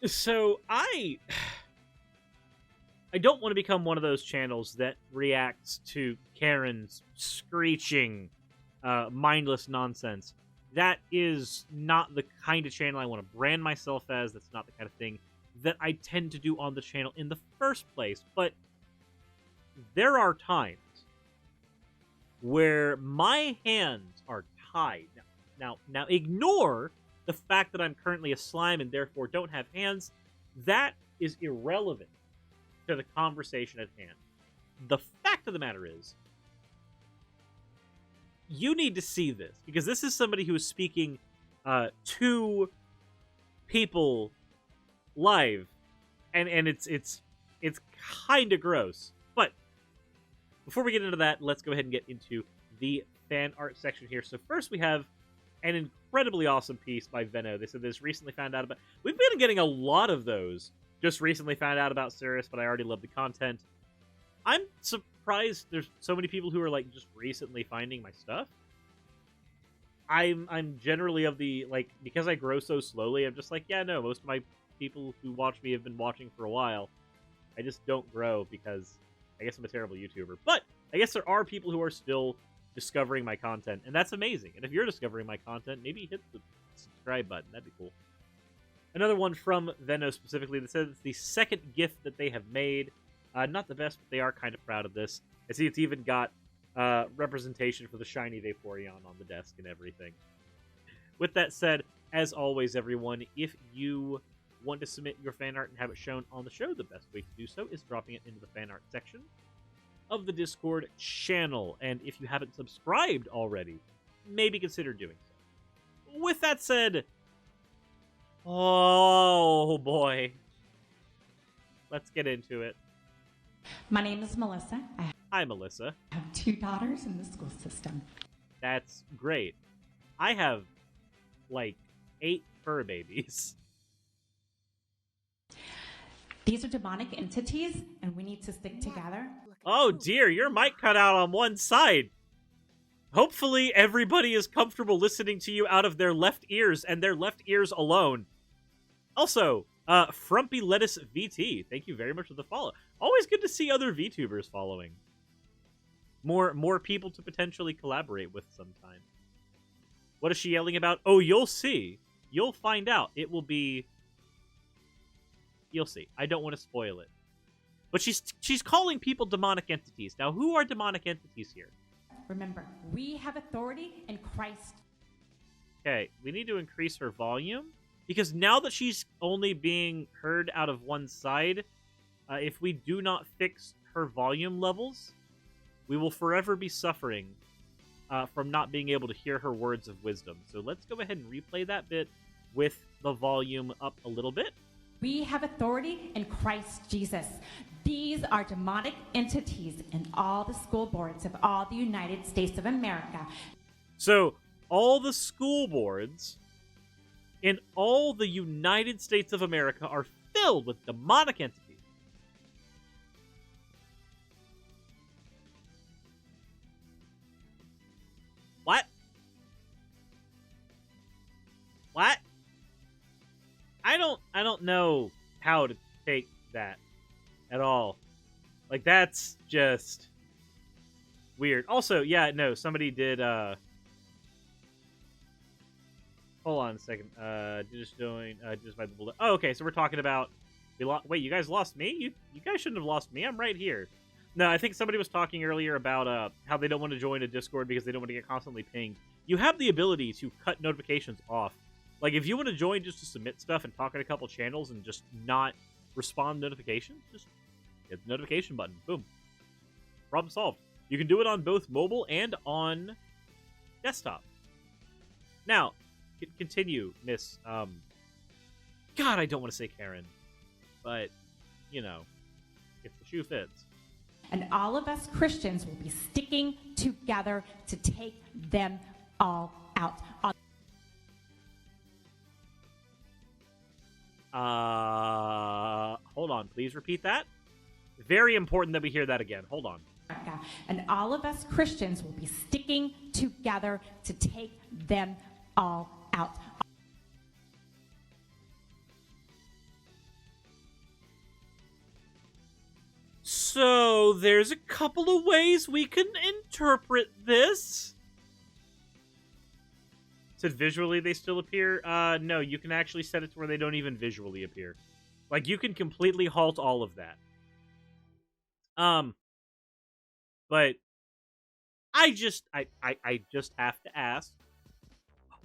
So I don't want to become one of those channels that reacts to Karen's screeching, mindless nonsense. That is not the kind of channel I want to brand myself as. That's not the kind of thing that I tend to do on the channel in the first place. But there are times where my hands are tied. Now, ignore the fact that I'm currently a slime and therefore don't have hands. That is irrelevant to the conversation at hand. The fact of the matter is, you need to see this, because this is somebody who is speaking to people live, and it's kind of gross. But before we get into that, let's go ahead and get into the fan art section here. So first we have an incredibly awesome piece by Venno. They said this recently found out about... We've been getting a lot of those. Just recently found out about Suris, but I already love the content. I'm surprised there's so many people who are, like, just recently finding my stuff. I'm generally of the, like, because I grow so slowly, I'm just like, yeah, no, most of my people who watch me have been watching for a while. I just don't grow because I guess I'm a terrible YouTuber. But I guess there are people who are still discovering my content, and that's amazing. And if you're discovering my content, maybe hit the subscribe button. That'd be cool. Another one from Venno specifically that says it's the second gift that they have made. Not the best, but they are kind of proud of this. I see it's even got representation for the shiny Vaporeon on the desk and everything. With that said, as always, everyone, if you want to submit your fan art and have it shown on the show, the best way to do so is dropping it into the fan art section of the Discord channel. And if you haven't subscribed already, maybe consider doing so. With that said, oh boy, let's get into it. My name is Melissa. Hi, Melissa. I have 2 daughters in the school system. That's great. I have, like, 8 fur babies. These are demonic entities, and we need to stick together. Oh dear, your mic cut out on one side. Hopefully everybody is comfortable listening to you out of their left ears and their left ears alone. Also, Frumpy Lettuce VT, thank you very much for the follow. Always good to see other VTubers following. More people to potentially collaborate with sometime. What is she yelling about? Oh, you'll see. You'll find out. It will be... You'll see. I don't want to spoil it. But she's calling people demonic entities. Now, who are demonic entities here? Remember, we have authority in Christ. Okay, we need to increase her volume. Because now that she's only being heard out of one side, if we do not fix her volume levels, we will forever be suffering from not being able to hear her words of wisdom. So let's go ahead and replay that bit with the volume up a little bit. We have authority in Christ Jesus. These are demonic entities in all the school boards of all the United States of America. So, all the school boards in all the United States of America are filled with demonic entities. What? What? I don't know how to take that at all. Like, that's just weird. Also, yeah, no, somebody did, hold on a second. Just doing, just by the bullet. Oh, okay, so we're talking about, wait, you guys lost me? You guys shouldn't have lost me. I'm right here. No, I think somebody was talking earlier about, how they don't want to join a Discord because they don't want to get constantly pinged. You have the ability to cut notifications off. Like, if you want to join just to submit stuff and talk on a couple channels and just not respond to notifications, just hit the notification button. Boom. Problem solved. You can do it on both mobile and on desktop. Now, continue, Miss, God, I don't want to say Karen, but, you know, if the shoe fits. And all of us Christians will be sticking together to take them all out. Hold on, please repeat that. Very important that we hear that again. Hold on. And all of us Christians will be sticking together to take them all out. So, there's a couple of ways we can interpret this. Said visually they still appear? No, you can actually set it to where they don't even visually appear. Like, you can completely halt all of that. But I just have to ask,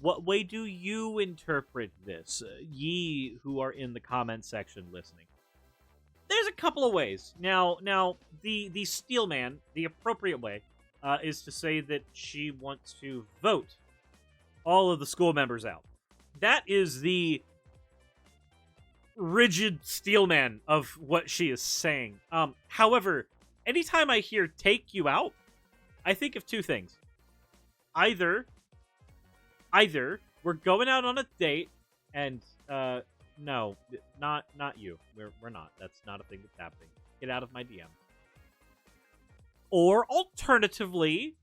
what way do you interpret this, ye who are in the comment section listening? There's a couple of ways. Now, the Steel Man, the appropriate way, is to say that she wants to vote all of the school members out. That is the rigid Steel Man of what she is saying. However, anytime I hear "take you out," I think of two things. Either we're going out on a date, and no, not you. We're not. That's not a thing that's happening. Get out of my DM. Or alternatively,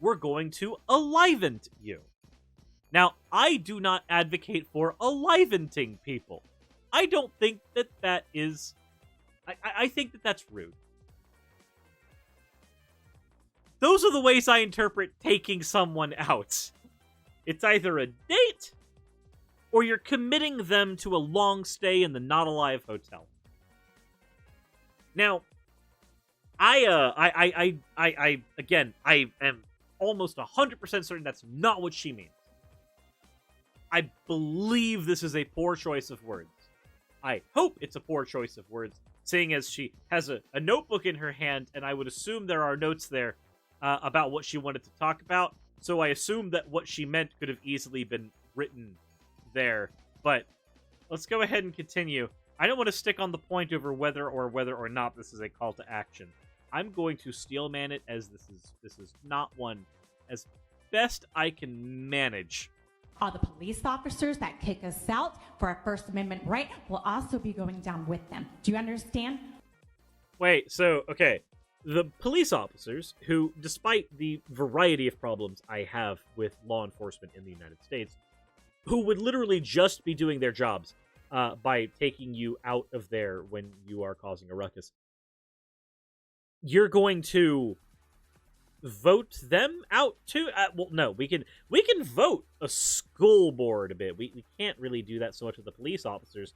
we're going to alivent you. Now, I do not advocate for aliventing people. I don't think that is... I think that that's rude. Those are the ways I interpret taking someone out. It's either a date, or you're committing them to a long stay in the Not Alive Hotel. Now, I am almost 100% certain that's not what she means. I believe this is a poor choice of words. I hope it's a poor choice of words, seeing as she has a notebook in her hand, and I would assume there are notes there about what she wanted to talk about. So I assume that what she meant could have easily been written there. But let's go ahead and continue. I don't want to stick on the point over whether or not this is a call to action. I'm going to steelman it as this is not one, as best I can manage. All the police officers that kick us out for our First Amendment right will also be going down with them. Do you understand? Wait, so, okay. The police officers, who, despite the variety of problems I have with law enforcement in the United States, who would literally just be doing their jobs by taking you out of there when you are causing a ruckus, you're going to vote them out too? Well, no, we can vote a school board a bit. We can't really do that so much with the police officers.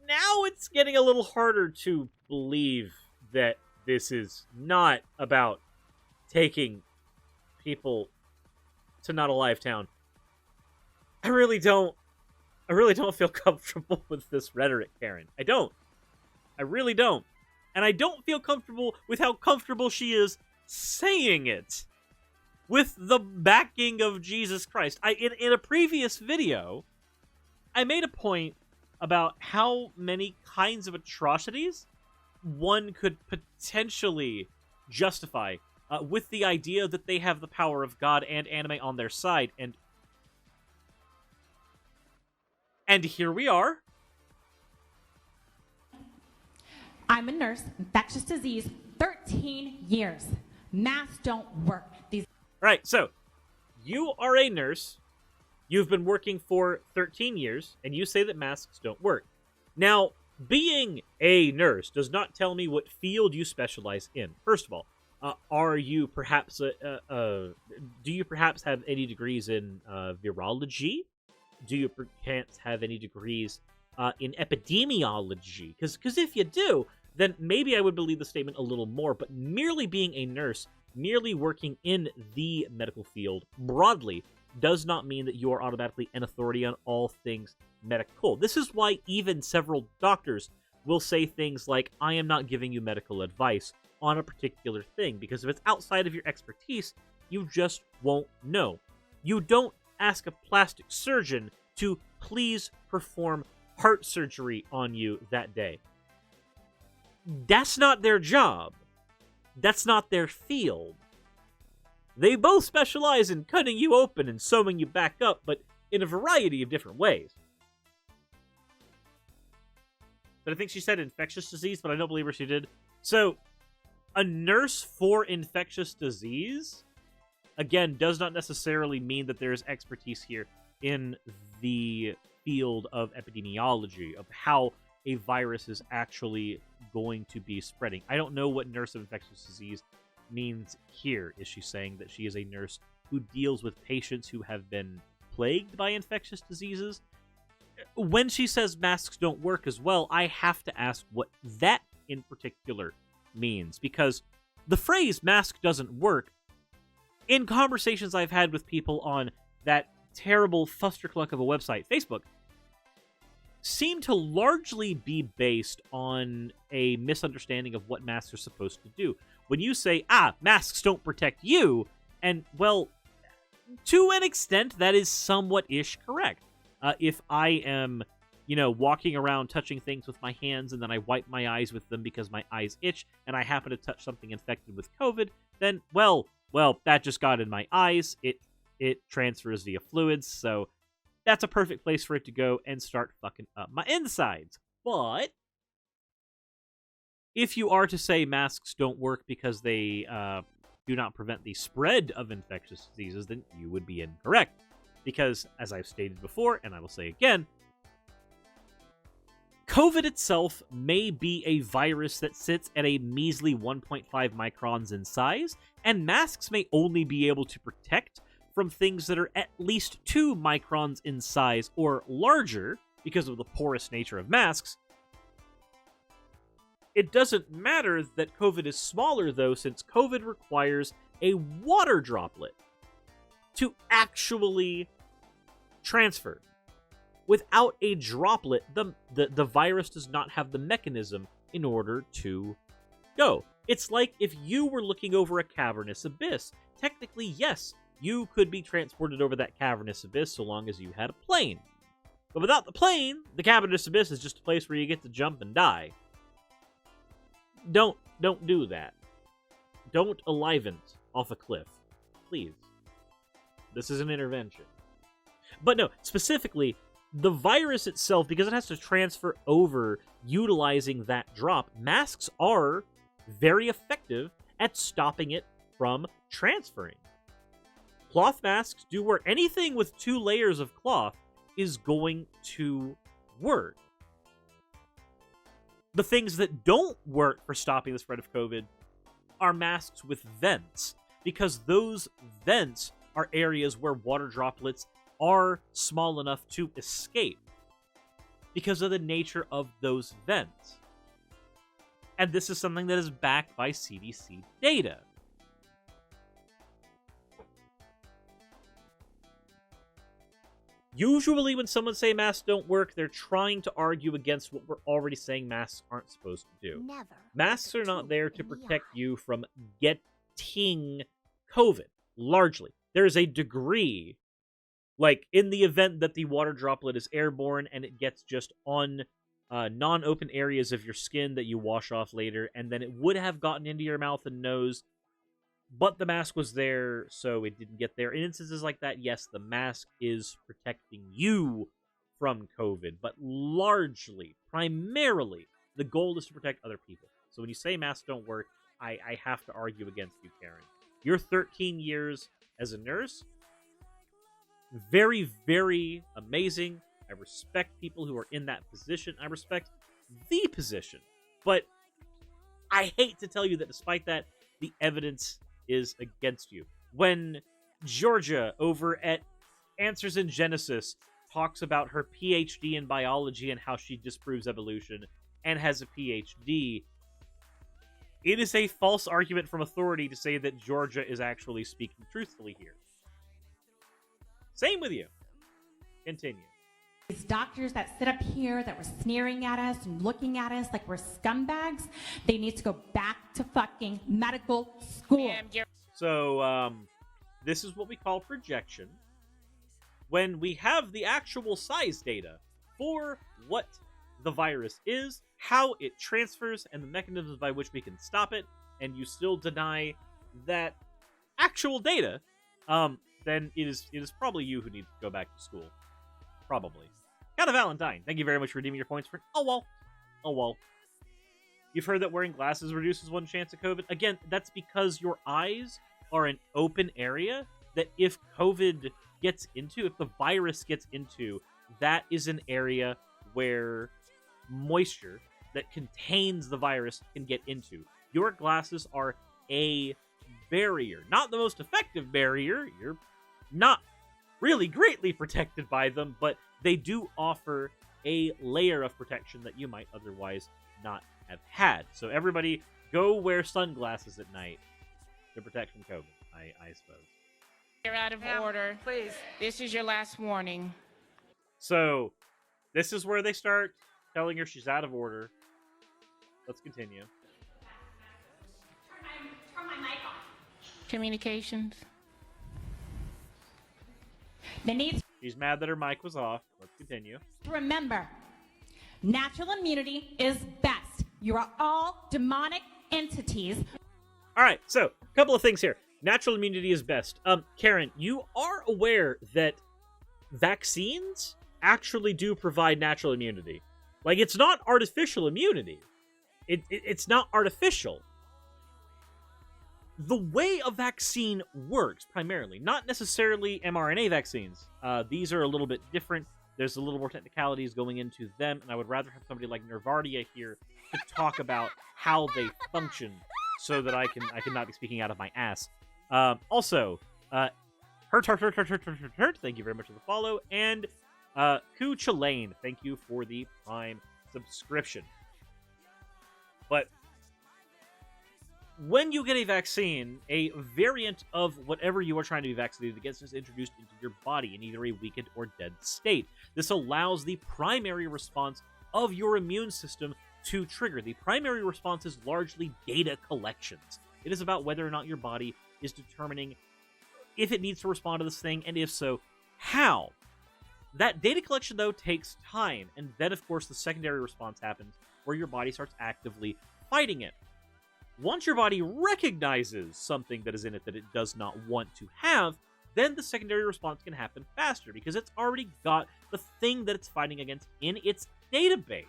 Now it's getting a little harder to believe that this is not about taking people to Not Alive Town. I really don't feel comfortable with this rhetoric, Karen. I don't. I really don't. And I don't feel comfortable with how comfortable she is saying it with the backing of Jesus Christ. In a previous video, I made a point about how many kinds of atrocities one could potentially justify with the idea that they have the power of God and anime on their side, and here we are. I'm a nurse, infectious disease, 13 years. Masks don't work. Right, so you are a nurse. You've been working for 13 years, and you say that masks don't work. Now, being a nurse does not tell me what field you specialize in. First of all, are you perhaps do you perhaps have any degrees in virology? Do you perhaps have any degrees in epidemiology? Because if you do, then maybe I would believe the statement a little more. But merely being a nurse, merely working in the medical field broadly, does not mean that you are automatically an authority on all things medical. This is why even several doctors will say things like, I am not giving you medical advice on a particular thing, because if it's outside of your expertise, you just won't know. You don't ask a plastic surgeon to please perform heart surgery on you that day. That's not their job. That's not their field. They both specialize in cutting you open and sewing you back up, but in a variety of different ways. But I think she said infectious disease, but I don't believe her she did. So, a nurse for infectious disease, again, does not necessarily mean that there is expertise here in the field of epidemiology, of how a virus is actually going to be spreading. I don't know what nurse of infectious disease means here. Is she saying that she is a nurse who deals with patients who have been plagued by infectious diseases? When she says masks don't work as well, I have to ask what that in particular means, because the phrase mask doesn't work, in conversations I've had with people on that terrible fustercluck of a website, Facebook, seem to largely be based on a misunderstanding of what masks are supposed to do. When you say, masks don't protect you, and, well, to an extent, that is somewhat-ish correct. If I am, walking around touching things with my hands and then I wipe my eyes with them because my eyes itch and I happen to touch something infected with COVID, then, well, that just got in my eyes. It transfers via fluids, so that's a perfect place for it to go and start fucking up my insides. But if you are to say masks don't work because they do not prevent the spread of infectious diseases, then you would be incorrect. Because, as I've stated before, and I will say again, COVID itself may be a virus that sits at a measly 1.5 microns in size, and masks may only be able to protect from things that are at least 2 microns in size or larger, because of the porous nature of masks. It doesn't matter that COVID is smaller, though, since COVID requires a water droplet to actually transfer. Without a droplet, the virus does not have the mechanism in order to go. It's like if you were looking over a cavernous abyss. Technically, yes, you could be transported over that cavernous abyss so long as you had a plane. But without the plane, the cavernous abyss is just a place where you get to jump and die. Don't do that. Don't alivant off a cliff. Please. This is an intervention. But no, specifically, the virus itself, because it has to transfer over utilizing that drop, masks are very effective at stopping it from transferring. Cloth masks do work. Anything with 2 layers of cloth is going to work. The things that don't work for stopping the spread of COVID are masks with vents, because those vents are areas where water droplets are small enough to escape because of the nature of those vents. And this is something that is backed by CDC data. Usually when someone say masks don't work, they're trying to argue against what we're already saying masks aren't supposed to do. Masks are not there to protect you from getting COVID, largely. There is a degree, like in the event that the water droplet is airborne and it gets just on non-open areas of your skin that you wash off later, and then it would have gotten into your mouth and nose, but the mask was there, so it didn't get there. In instances like that, yes, the mask is protecting you from COVID, but largely, primarily, the goal is to protect other people. So when you say masks don't work, I have to argue against you, Karen. You're 13 years as a nurse. Very, very amazing. I respect people who are in that position. I respect the position. But I hate to tell you that despite that, the evidence is against you. When Georgia over at Answers in Genesis talks about her PhD in biology and how she disproves evolution and has a PhD, it is a false argument from authority to say that Georgia is actually speaking truthfully here. Same with you. Continue. These doctors that sit up here that were sneering at us and looking at us like we're scumbags, they need to go back to fucking medical school. So, this is what we call projection. When we have the actual size data for what the virus is, how it transfers, and the mechanisms by which we can stop it, and you still deny that actual data, then it is probably you who needs to go back to school. Probably. Got a Valentine. Thank you very much for redeeming your points for... Oh, well. You've heard that wearing glasses reduces one chance of COVID. Again, that's because your eyes are an open area that if COVID gets into, if the virus gets into, that is an area where moisture that contains the virus can get into. Your glasses are a barrier. Not the most effective barrier. You're not really greatly protected by them, but they do offer a layer of protection that you might otherwise not have had. So everybody, go wear sunglasses at night to protect from COVID, I suppose. You're out of order. Please. This is your last warning. So, this is where they start telling her she's out of order. Let's continue. Turn my mic on. Communications. The need She's mad that her mic was off. Let's continue. to remember, natural immunity is best. You are all demonic entities. All right, so a couple of things here. Natural immunity is best. Karen, you are aware that vaccines actually do provide natural immunity. Like, it's not artificial immunity. It's not artificial. The way a vaccine works, primarily, not necessarily mRNA vaccines. These are a little bit different. There's a little more technicalities going into them, and I would rather have somebody like Nervardia here to talk about how they function, so that I cannot be speaking out of my ass. Also, hurt, thank you very much for the follow, and Ku Chilane, thank you for the Prime subscription. But when you get a vaccine, a variant of whatever you are trying to be vaccinated against is introduced into your body in either a weakened or dead state. This allows the primary response of your immune system to trigger. The primary response is largely data collections. It is about whether or not your body is determining if it needs to respond to this thing, and if so, how. That data collection, though, takes time, and then, of course, the secondary response happens, where your body starts actively fighting it. Once your body recognizes something that is in it that it does not want to have, then the secondary response can happen faster, because it's already got the thing that it's fighting against in its database.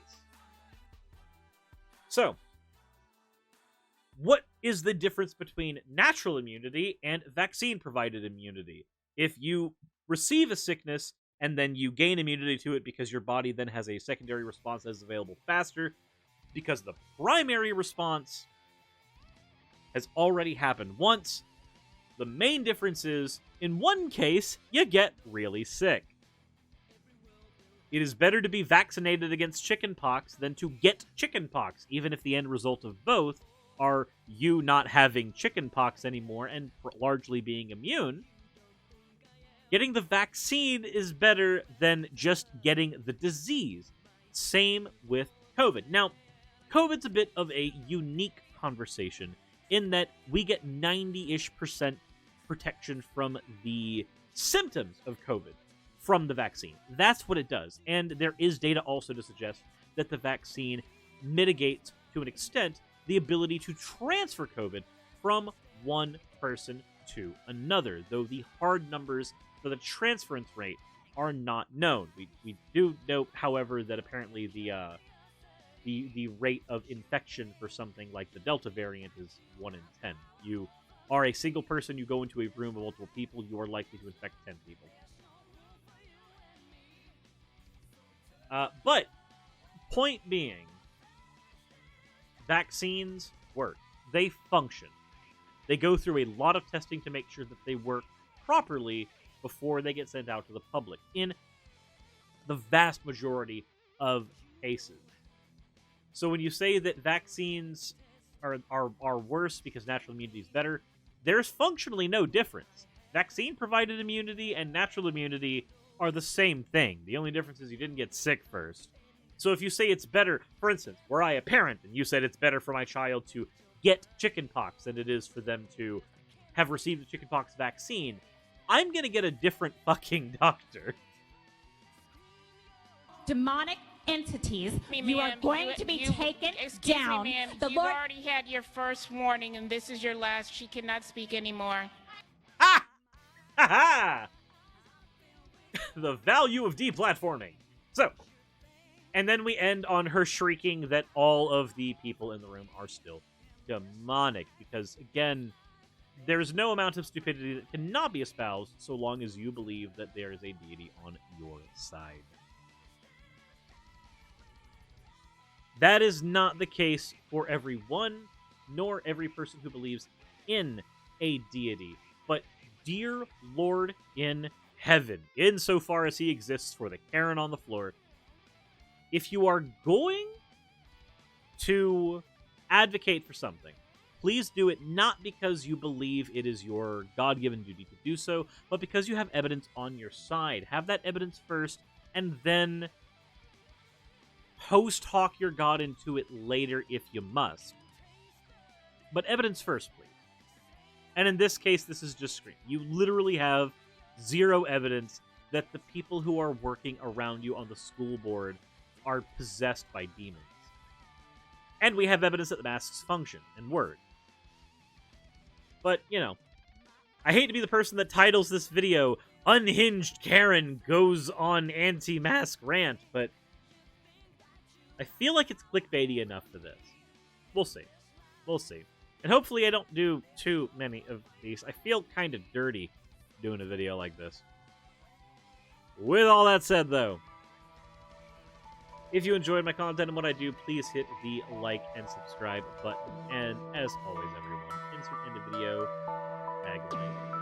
So, what is the difference between natural immunity and vaccine-provided immunity? If you receive a sickness and then you gain immunity to it because your body then has a secondary response that is available faster, because the primary response has already happened once, the main difference is, in one case, you get really sick. It is better to be vaccinated against chickenpox than to get chickenpox, even if the end result of both are you not having chickenpox anymore and largely being immune. Getting the vaccine is better than just getting the disease. Same with COVID. Now, COVID's a bit of a unique conversation in that we get 90-ish% protection from the symptoms of COVID from the vaccine. That's what it does. And there is data also to suggest that the vaccine mitigates, to an extent, the ability to transfer COVID from one person to another, though the hard numbers for the transference rate are not known. We do note, however, that apparently the rate of infection for something like the Delta variant is 1 in 10. You are a single person, you go into a room of multiple people, you are likely to infect 10 people. But, point being, vaccines work. They function. They go through a lot of testing to make sure that they work properly before they get sent out to the public, in the vast majority of cases. So when you say that vaccines are worse because natural immunity is better, there's functionally no difference. Vaccine-provided immunity and natural immunity are the same thing. The only difference is you didn't get sick first. So if you say it's better, for instance, were I a parent and you said it's better for my child to get chickenpox than it is for them to have received the chickenpox vaccine, I'm gonna get a different fucking doctor. Demonic entities, you are going to be taken down. Me, ma'am. The You've Lord already had your first warning, and this is your last. She cannot speak anymore. Ha! Ha ha! The value of deplatforming. So, and then we end on her shrieking that all of the people in the room are still demonic, because, again, there's no amount of stupidity that cannot be espoused so long as you believe that there is a deity on your side. That is not the case for everyone, nor every person who believes in a deity. But dear Lord in heaven, insofar as he exists for the Karen on the floor, if you are going to advocate for something, please do it not because you believe it is your God-given duty to do so, but because you have evidence on your side. Have that evidence first, and then post hoc your God into it later if you must. But evidence first, please. And in this case, this is just Scream. You literally have zero evidence that the people who are working around you on the school board are possessed by demons. And we have evidence that the masks function and work. But, you know, I hate to be the person that titles this video, Unhinged Karen Goes on Anti-Mask Rant, but I feel like it's clickbaity enough for this. We'll see. We'll see. And hopefully I don't do too many of these. I feel kind of dirty doing a video like this. With all that said, though, if you enjoyed my content and what I do, please hit the like and subscribe button. And as always, everyone, insert into video, tag away.